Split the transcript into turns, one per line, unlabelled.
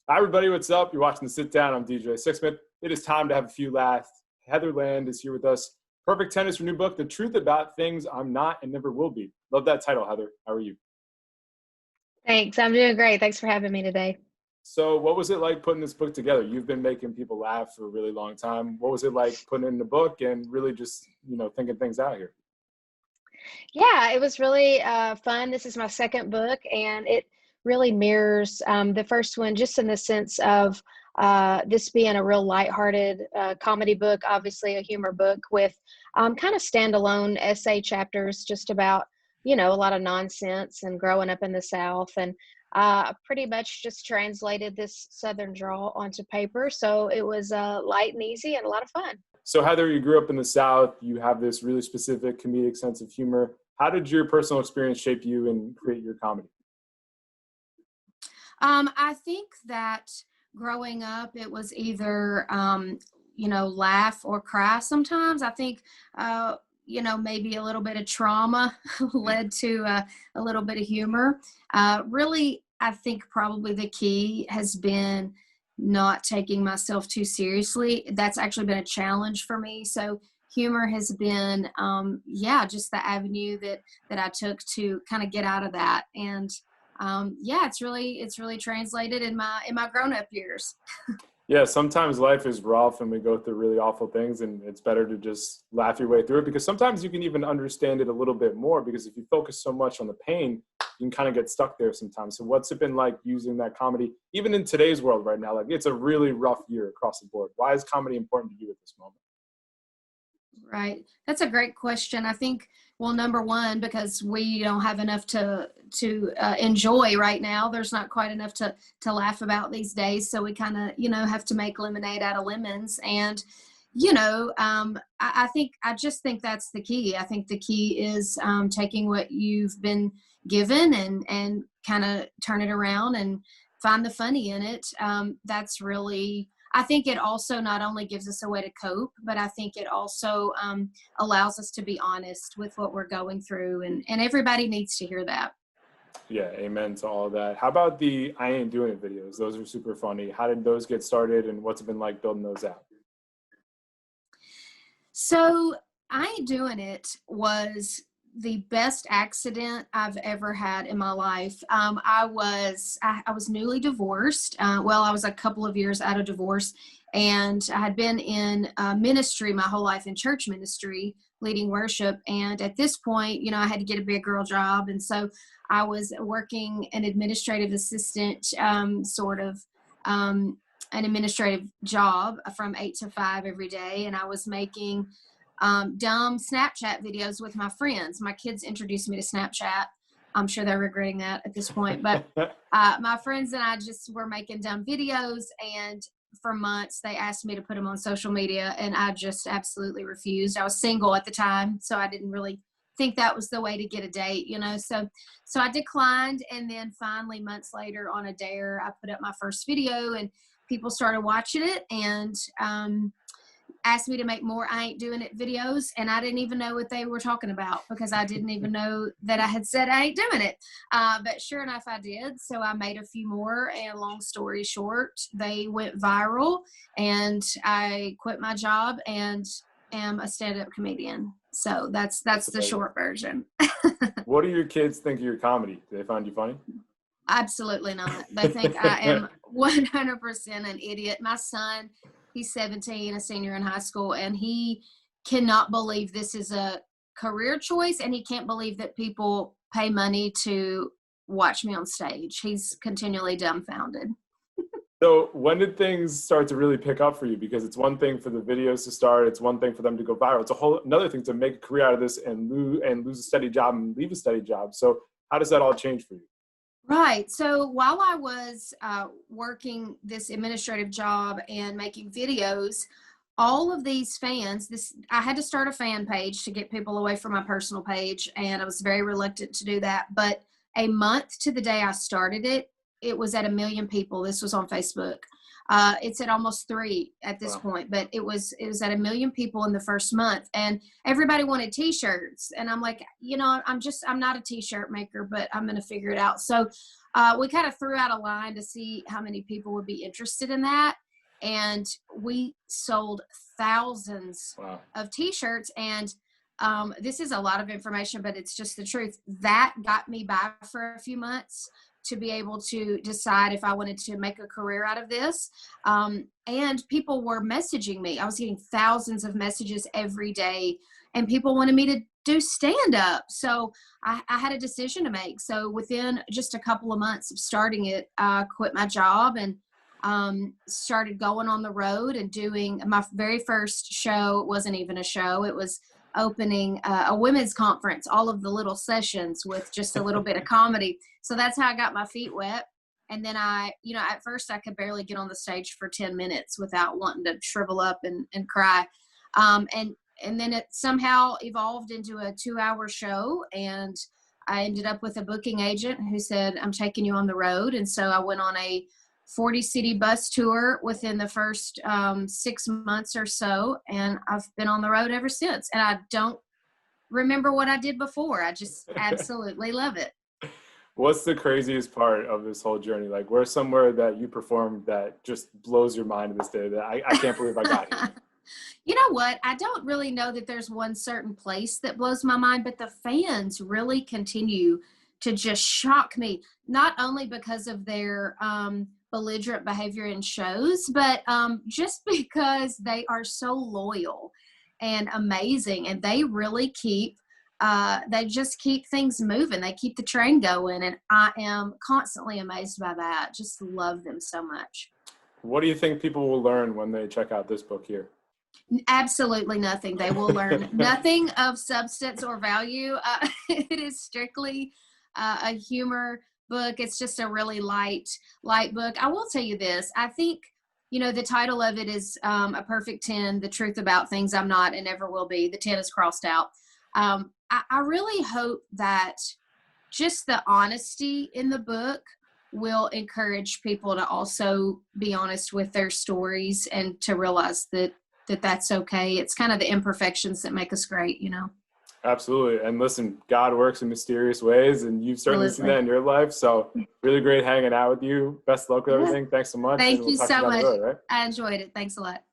Hi, everybody. What's up? You're watching The Sit Down. I'm DJ Sixsmith. It is time to have a few laughs. Heather Land is here with us. Perfect tennis, her new book, The Truth About Things I'm Not and Never Will Be. Love that title, Heather. How are you?
Thanks. I'm doing great. Thanks for having me today.
So what was it like putting this book together? You've been making people laugh for a really long time. What was it like putting in the book and really just, thinking things out here?
Yeah, it was really fun. This is my second book, and it really mirrors the first one, just in the sense of this being a real lighthearted comedy book, obviously a humor book with kind of standalone essay chapters just about, a lot of nonsense and growing up in the South. And pretty much just translated this Southern drawl onto paper. So it was light and easy and a lot of fun.
So Heather, you grew up in the South. You have this really specific comedic sense of humor. How did your personal experience shape you and create your comedy?
I think that growing up, it was either, laugh or cry sometimes. I think, maybe a little bit of trauma led to a little bit of humor. Really, I think probably the key has been not taking myself too seriously. That's actually been a challenge for me. So humor has been, just the avenue that I took to kind of get out of that. And it's really translated in my grown-up years.
Yeah, sometimes life is rough and we go through really awful things, and it's better to just laugh your way through it, because sometimes you can even understand it a little bit more, because if you focus so much on the pain, you can kind of get stuck there sometimes. So what's it been like using that comedy, even in today's world right now? Like, it's a really rough year across the board. Why is comedy important to you at this moment?
Right. That's a great question. I think, well, number one, because we don't have enough to enjoy right now. There's not quite enough to laugh about these days. So we kind of, have to make lemonade out of lemons. And, I just think that's the key. I think the key is taking what you've been given and kind of turn it around and find the funny in it. That's really, I think it also not only gives us a way to cope, but I think it also allows us to be honest with what we're going through. And everybody needs to hear that.
Yeah, amen to all that. How about the I Ain't Doing It videos? Those are super funny. How did those get started, and what's it been like building those out?
So I Ain't Doing It was the best accident I've ever had in my life. I was newly divorced. I was a couple of years out of divorce, and I had been in ministry my whole life, in church ministry, leading worship. And at this point, I had to get a big girl job. And so I was working an administrative assistant, an administrative job from 8 to 5 every day. And I was making dumb Snapchat videos with my friends. My kids introduced me to Snapchat. I'm sure they're regretting that at this point. But my friends and I just were making dumb videos. And for months, they asked me to put them on social media. And I just absolutely refused. I was single at the time, so I didn't really think that was the way to get a date, So I declined. And then finally, months later, on a dare, I put up my first video, and people started watching it and asked me to make more I Ain't Doing It videos. And I didn't even know what they were talking about, because I didn't even know that I had said I ain't doing it. But sure enough, I did. So I made a few more, and long story short, they went viral, and I quit my job and am a stand-up comedian. So that's the short version.
What do your kids think of your comedy? Do they find you funny?
Absolutely not. They think I am 100% an idiot. My son, he's 17, a senior in high school, and he cannot believe this is a career choice, and he can't believe that people pay money to watch me on stage. He's continually dumbfounded.
So when did things start to really pick up for you? Because it's one thing for the videos to start, it's one thing for them to go viral. It's a whole another thing to make a career out of this and lose a steady job and leave a steady job. So how does that all change for you?
Right. So while I was working this administrative job and making videos, all of these fans, I had to start a fan page to get people away from my personal page, and I was very reluctant to do that. But a month to the day I started it, it was at 1 million people. This was on Facebook. It's at almost 3 at this point, but it was at 1 million people in the first month, and everybody wanted t-shirts. And I'm like, I'm not a t-shirt maker, but I'm going to figure it out. So we kind of threw out a line to see how many people would be interested in that. And we sold thousands of t-shirts. And this is a lot of information, but it's just the truth. That got me by for a few months to be able to decide if I wanted to make a career out of this. And people were messaging me. I was getting thousands of messages every day, and people wanted me to do stand-up. So I had a decision to make. So within just a couple of months of starting it, I quit my job and started going on the road and doing my very first show. It wasn't even a show. It was opening a women's conference, all of the little sessions with just a little bit of comedy. So that's how I got my feet wet. And then at first I could barely get on the stage for 10 minutes without wanting to shrivel up and cry. And then it somehow evolved into a 2-hour show. And I ended up with a booking agent who said, I'm taking you on the road. And so I went on a 40-city bus tour within the first 6 months or so. And I've been on the road ever since. And I don't remember what I did before. I just absolutely love it.
What's the craziest part of this whole journey? Like, where's somewhere that you performed that just blows your mind to this day that I can't believe I got here?
You know what? I don't really know that there's one certain place that blows my mind, but the fans really continue to just shock me, not only because of their belligerent behavior in shows, but just because they are so loyal and amazing, and they really they just keep things moving. They keep the train going, and I am constantly amazed by that. Just love them so much.
What do you think people will learn when they check out this book here?
Absolutely nothing. They will learn nothing of substance or value. It is strictly a humor book. It's just a really light book. I will tell you this. I think, the title of it is A Perfect 10, The Truth About Things I'm Not and Never Will Be. The 10 is crossed out. I really hope that just the honesty in the book will encourage people to also be honest with their stories and to realize that that's okay. It's kind of the imperfections that make us great,
Absolutely. And listen, God works in mysterious ways, and you've certainly seen that in your life. So really great hanging out with you. Best luck with everything. Thanks so much.
Thank you so much.
Right?
I enjoyed it. Thanks a lot.